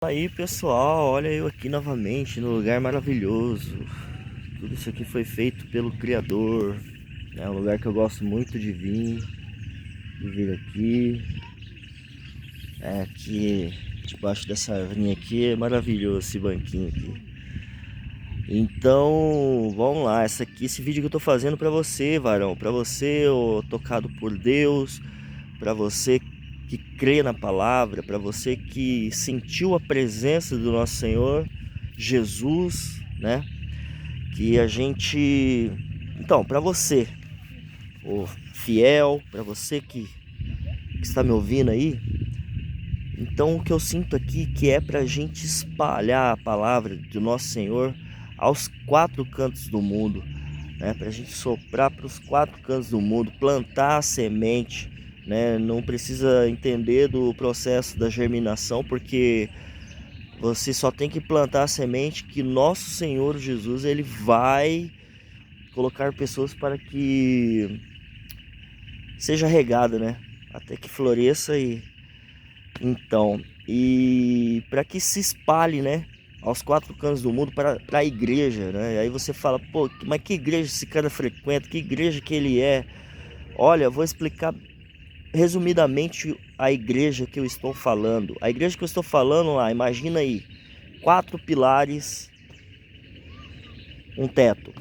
Aí pessoal, olha eu aqui novamente no lugar maravilhoso. Tudo isso aqui foi feito pelo Criador. É um lugar que eu gosto muito de vir aqui. Aqui debaixo dessa árvore aqui é maravilhoso esse banquinho aqui. Então, vamos lá, esse vídeo que eu tô fazendo pra você, varão, pra você, ô tocado por Deus, pra você que crê na palavra, para você que sentiu a presença do nosso Senhor Jesus, né? Que a gente, então, para você, o fiel, para você que está me ouvindo aí, então o que eu sinto aqui que é para a gente espalhar a palavra do nosso Senhor aos quatro cantos do mundo, né? Para a gente soprar para os quatro cantos do mundo, plantar a semente, né? Não precisa entender do processo da germinação, porque você só tem que plantar a semente que nosso Senhor Jesus ele vai colocar pessoas para que seja regada, né? Até que floresça e para que se espalhe, né? Aos quatro cantos do mundo para a igreja, né? E aí você fala, pô, mas que igreja esse cara frequenta? Que igreja que ele é? Olha, eu vou explicar resumidamente a igreja que eu estou falando. A igreja que eu estou falando lá, imagina aí, quatro pilares, um teto.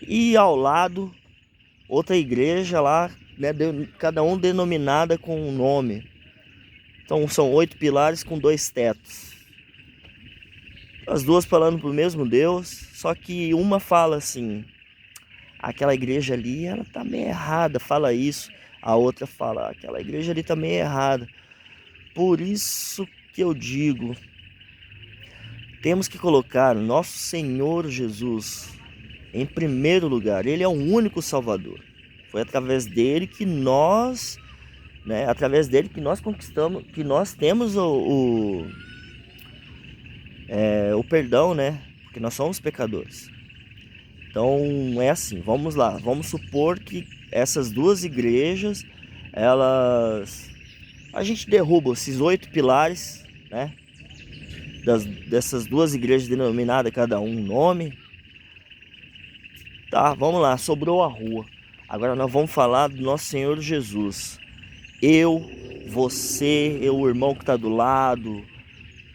E ao lado, outra igreja lá, né, cada um denominada com um nome. Então são 8 pilares com 2 tetos. As duas falando pro mesmo Deus, só que uma fala assim, aquela igreja ali, ela tá meio errada, fala isso. A outra fala, aquela igreja ali tá meio errada. Por isso que eu digo, temos que colocar nosso Senhor Jesus em primeiro lugar. Ele é o único Salvador. Foi através dele que nós, né, através dele que nós conquistamos, que nós temos o perdão, né? Porque nós somos pecadores. Então é assim, vamos lá, vamos supor que essas duas igrejas, a gente derruba esses 8 pilares, né? Dessas duas igrejas denominadas cada um nome. Tá, vamos lá, sobrou a rua. Agora nós vamos falar do nosso Senhor Jesus. Eu, você, o irmão que está do lado,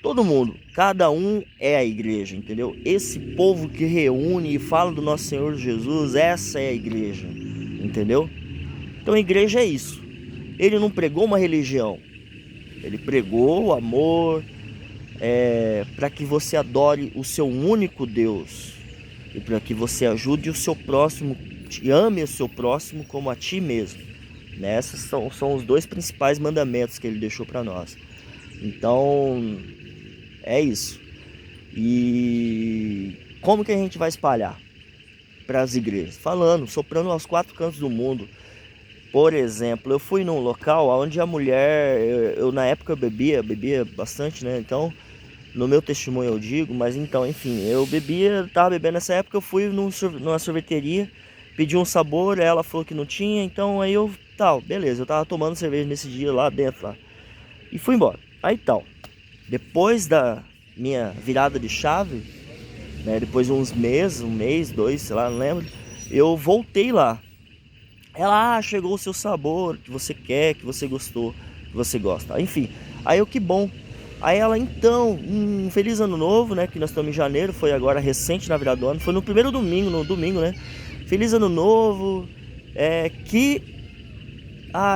todo mundo, cada um é a igreja, entendeu? Esse povo que reúne e fala do nosso Senhor Jesus, essa é a igreja, entendeu? Então a igreja é isso. Ele não pregou uma religião, ele pregou o amor, para que você adore o seu único Deus e para que você ajude o seu próximo, te ame o seu próximo como a ti mesmo. Esses são os dois principais mandamentos que ele deixou para nós. Então é isso. E como que a gente vai espalhar para as igrejas? Falando, soprando aos quatro cantos do mundo. Por exemplo, eu fui num local onde a mulher, eu na época bebia bastante, né? Então, no meu testemunho eu digo, mas então, enfim, eu tava bebendo nessa época, eu fui numa sorveteria, pedi um sabor, ela falou que não tinha, então aí beleza, eu tava tomando cerveja nesse dia lá dentro, lá, e fui embora. Aí depois da minha virada de chave, né, depois de uns meses, um mês, dois, sei lá, não lembro, eu voltei lá. Ela, chegou o seu sabor, que você quer, que você gostou, que você gosta. Enfim, aí que bom. Aí ela, então, um feliz ano novo, né, que nós estamos em janeiro, foi agora recente na virada do ano, foi no primeiro domingo, né, feliz ano novo,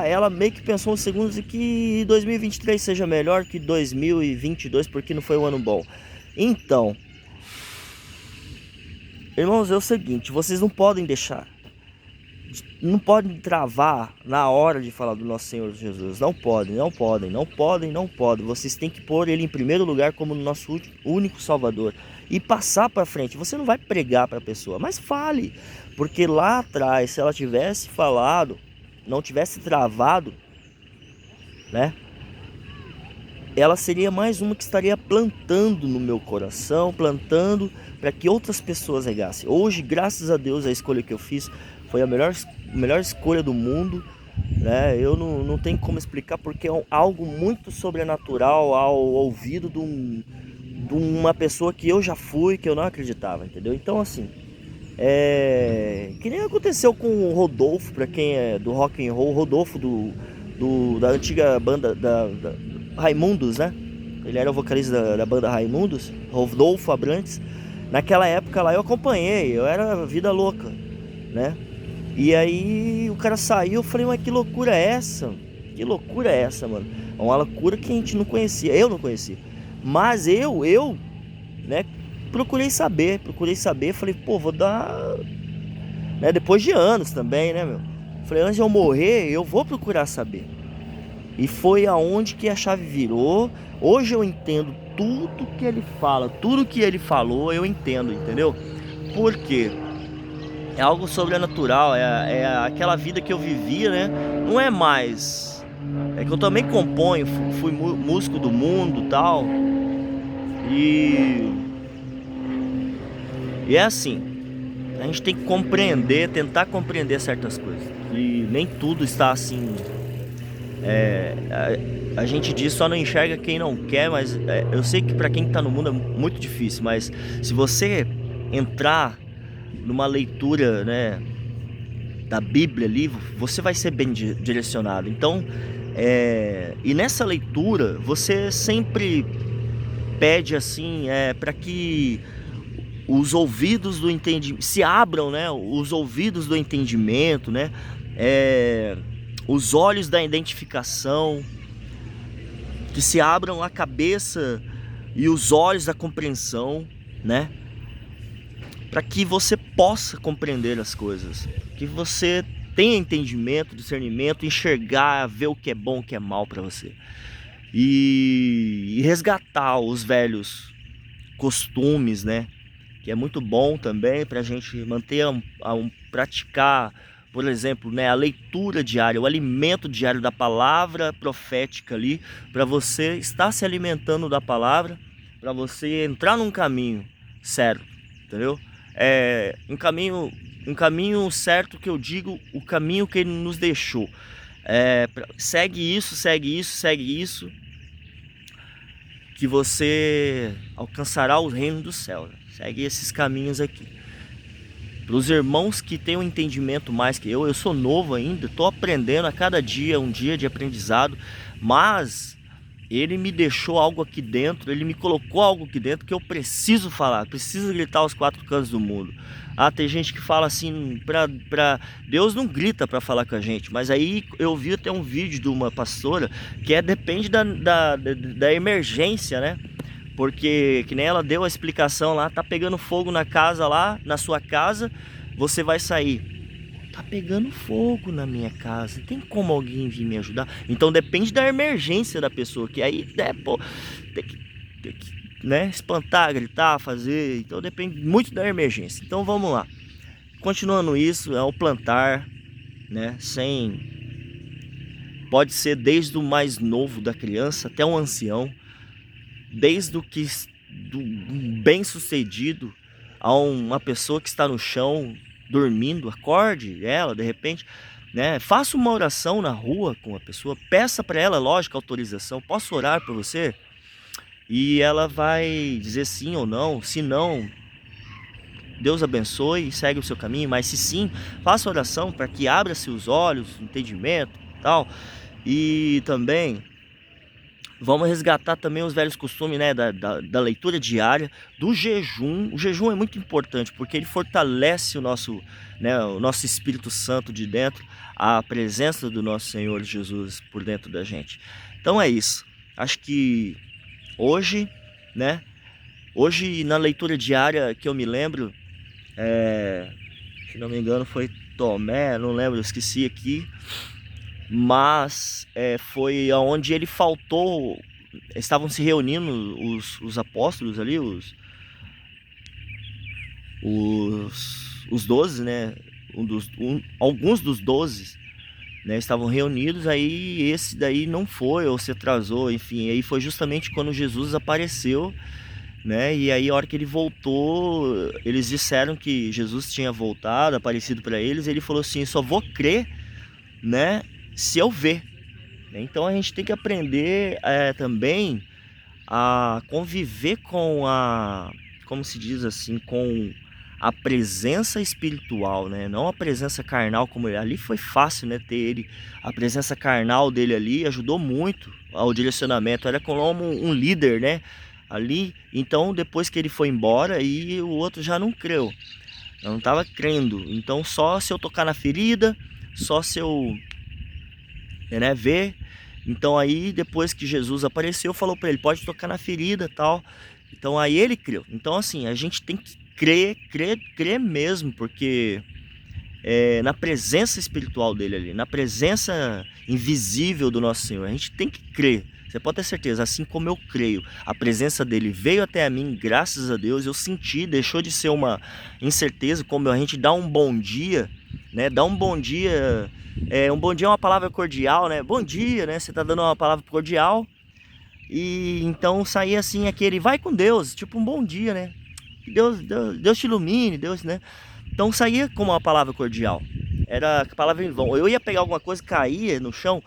ela meio que pensou uns segundos que 2023 seja melhor que 2022, porque não foi um ano bom. Então, irmãos, é o seguinte, vocês não podem travar na hora de falar do nosso Senhor Jesus. Não podem. Vocês têm que pôr ele em primeiro lugar como nosso único Salvador e passar para frente. Você não vai pregar para a pessoa, mas fale, porque lá atrás, se ela tivesse falado, não tivesse travado, né? Ela seria mais uma que estaria plantando no meu coração, plantando para que outras pessoas regassem. Hoje, graças a Deus, a escolha que eu fiz foi a melhor escolha do mundo, né? Eu não tenho como explicar porque é algo muito sobrenatural ao ouvido de uma pessoa que eu já fui, que eu não acreditava, entendeu? Então assim, que nem aconteceu com o Rodolfo, para quem é do rock and roll, Rodolfo da antiga banda da Raimundos, né? Ele era o vocalista da banda Raimundos, Rodolfo Abrantes. Naquela época lá eu acompanhei, eu era vida louca, né? E aí o cara saiu, eu falei, mas que loucura é essa? Que loucura é essa, mano? É uma loucura que a gente não conhecia, eu não conhecia. Mas né, procurei saber, falei, pô, vou dar, né, depois de anos também, né, meu? Falei, antes de eu morrer, eu vou procurar saber. E foi aonde que a chave virou. Hoje eu entendo tudo que ele fala, tudo que ele falou, eu entendo, entendeu? Por quê? É algo sobrenatural, é aquela vida que eu vivia, né? Não é mais. É que eu também componho, fui músico do mundo e tal. E é assim, a gente tem que compreender, tentar compreender certas coisas. E nem tudo está assim. A gente diz só não enxerga quem não quer, mas eu sei que para quem está no mundo é muito difícil. Mas se você entrar numa leitura, né, da Bíblia ali, você vai ser bem direcionado. Então, e nessa leitura, você sempre pede assim, para que os ouvidos do entendimento se abram, né? Os ouvidos do entendimento, né? Os olhos da identificação, que se abram a cabeça e os olhos da compreensão, né? Para que você possa compreender as coisas, que você tenha entendimento, discernimento, enxergar, ver o que é bom, o que é mal para você, e resgatar os velhos costumes, né? Que é muito bom também para a gente manter praticar, por exemplo, né, a leitura diária, o alimento diário da palavra profética ali, para você estar se alimentando da palavra, para você entrar num caminho certo, entendeu? Um caminho certo, que eu digo, o caminho que ele nos deixou. Segue isso, que você alcançará o reino do céu. Segue esses caminhos aqui. Para os irmãos que têm um entendimento mais que eu sou novo ainda, estou aprendendo a cada dia, um dia de aprendizado, mas ele me deixou algo aqui dentro, ele me colocou algo aqui dentro que eu preciso falar, preciso gritar aos quatro cantos do mundo. Tem gente que fala assim, Deus não grita para falar com a gente, mas aí eu vi até um vídeo de uma pastora que depende da emergência, né? Porque, que nem ela deu a explicação lá, tá pegando fogo na casa lá, na sua casa, você vai sair. Tá pegando fogo na minha casa, tem como alguém vir me ajudar? Então depende da emergência da pessoa, que aí, pô, tem que, né, espantar, gritar, fazer, então depende muito da emergência. Então vamos lá, continuando isso, é o plantar, né, pode ser desde o mais novo da criança até um ancião, desde do bem sucedido a uma pessoa que está no chão dormindo, acorde ela de repente, né? Faça uma oração na rua com a pessoa, peça para ela, lógico, autorização, posso orar por você? E ela vai dizer sim ou não. Se não, Deus abençoe e segue o seu caminho, mas se sim, faça oração para que abra-se os olhos, entendimento e tal. E também vamos resgatar também os velhos costumes, né, da leitura diária, do jejum. O jejum é muito importante porque ele fortalece né, o nosso Espírito Santo de dentro, a presença do nosso Senhor Jesus por dentro da gente. Então é isso. Acho que hoje, né, hoje na leitura diária que eu me lembro, se não me engano foi Tomé, não lembro, eu esqueci aqui. Mas foi aonde ele faltou. Estavam se reunindo os apóstolos ali, os 12, né? Alguns dos 12, né, estavam reunidos. Aí esse daí não foi, ou se atrasou, enfim. Aí foi justamente quando Jesus apareceu, né? E aí a hora que ele voltou, eles disseram que Jesus tinha voltado, aparecido para eles. Ele falou assim: só vou crer, né, se eu ver. Então a gente tem que aprender também a conviver com como se diz assim, com a presença espiritual, né? Não a presença carnal como ele. Ali foi fácil, né? Ter ele, a presença carnal dele ali ajudou muito ao direcionamento. Era como um líder, né? Ali, então depois que ele foi embora, e o outro já não creu, não estava crendo. Então só se eu tocar na ferida, só se eu, né, ver. Então aí depois que Jesus apareceu, falou para ele, pode tocar na ferida, tal. Então aí ele creu. Então assim, a gente tem que crer mesmo, porque na presença espiritual dele ali, na presença invisível do nosso Senhor, a gente tem que crer. Você pode ter certeza, assim como eu creio, a presença dele veio até a mim, graças a Deus, eu senti, deixou de ser uma incerteza, como a gente dá um bom dia, né? Dá um bom dia, um bom dia é uma palavra cordial, né? Bom dia, né? Você tá dando uma palavra cordial, e então saía assim aquele, vai com Deus, tipo um bom dia, né? Deus te ilumine, Deus, né? Então saía como uma palavra cordial. Era a palavra em vão. Eu ia pegar alguma coisa, caía no chão,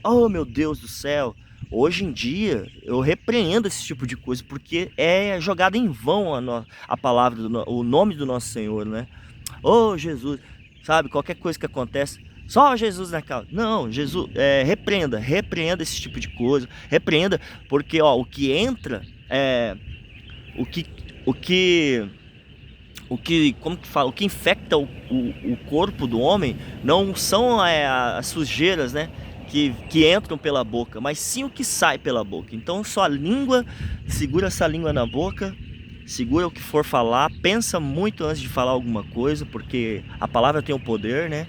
oh meu Deus do céu. Hoje em dia eu repreendo esse tipo de coisa, porque é jogada em vão a palavra, o nome do nosso Senhor, né? Oh Jesus, sabe, qualquer coisa que acontece, só Jesus na causa. Não, Jesus, repreenda esse tipo de coisa, repreenda, porque ó, o que entra, o que, o que como que fala, o que infecta o corpo do homem não são as sujeiras, né, que entram pela boca, mas sim o que sai pela boca. Então sua língua, segura essa língua na boca, segura o que for falar, pensa muito antes de falar alguma coisa, porque a palavra tem o poder, né?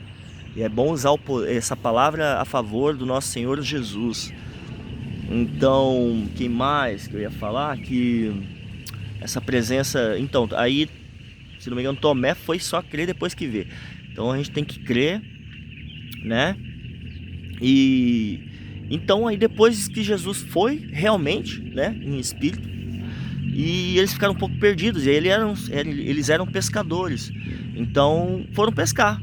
E é bom usar essa palavra a favor do nosso Senhor Jesus. Então, que mais que eu ia falar? Que essa presença, então, aí, se não me engano, Tomé foi só crer depois que vê. Então a gente tem que crer, né? E então aí depois que Jesus foi realmente, né, em espírito, e eles ficaram um pouco perdidos, e eles eram pescadores. Então foram pescar,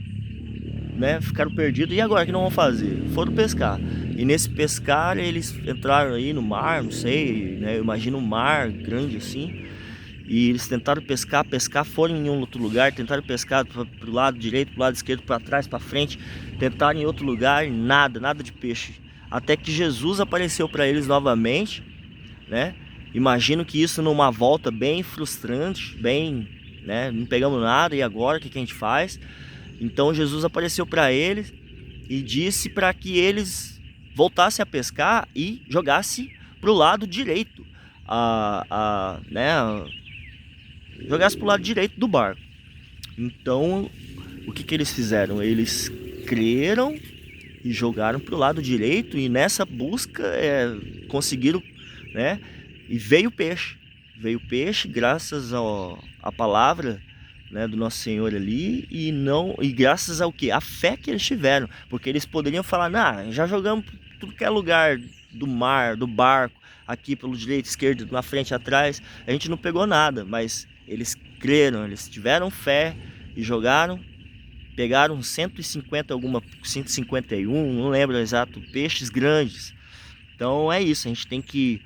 né? Ficaram perdidos. E agora, o que não vão fazer? Foram pescar. E nesse pescar eles entraram aí no mar, não sei, né? Eu imagino um mar grande assim. E eles tentaram pescar, foram em um outro lugar, tentaram pescar pro lado direito, pro lado esquerdo, para trás, para frente, tentaram em outro lugar, nada de peixe. Até que Jesus apareceu para eles novamente, né? Imagino que isso numa volta bem frustrante, bem, né? Não pegamos nada, e agora o que a gente faz? Então Jesus apareceu para eles e disse para que eles voltassem a pescar e jogassem pro lado direito, né? Jogasse pro lado direito do barco. Então, o que eles fizeram? Eles creram e jogaram pro lado direito, e nessa busca conseguiram, né? E veio peixe graças à palavra, né, do nosso Senhor ali, e graças ao que? A fé que eles tiveram, porque eles poderiam falar, nah, já jogamos tudo que é lugar do mar, do barco, aqui pelo direito, esquerdo, na frente, atrás, a gente não pegou nada, mas eles creram, eles tiveram fé e jogaram, pegaram 151, não lembro exato, peixes grandes. Então é isso, a gente tem que,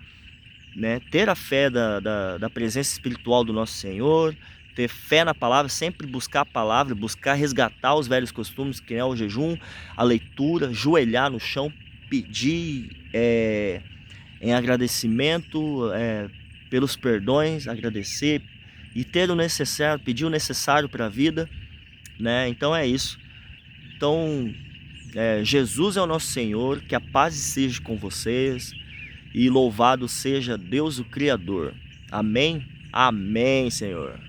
né, ter a fé da presença espiritual do nosso Senhor, ter fé na palavra, sempre buscar a palavra, buscar resgatar os velhos costumes, que é o jejum, a leitura, ajoelhar no chão, pedir em agradecimento pelos perdões, agradecer e ter o necessário, pedir o necessário para a vida, né? Então é isso. Então Jesus é o nosso Senhor, que a paz esteja com vocês e louvado seja Deus o Criador. Amém? Amém, Senhor.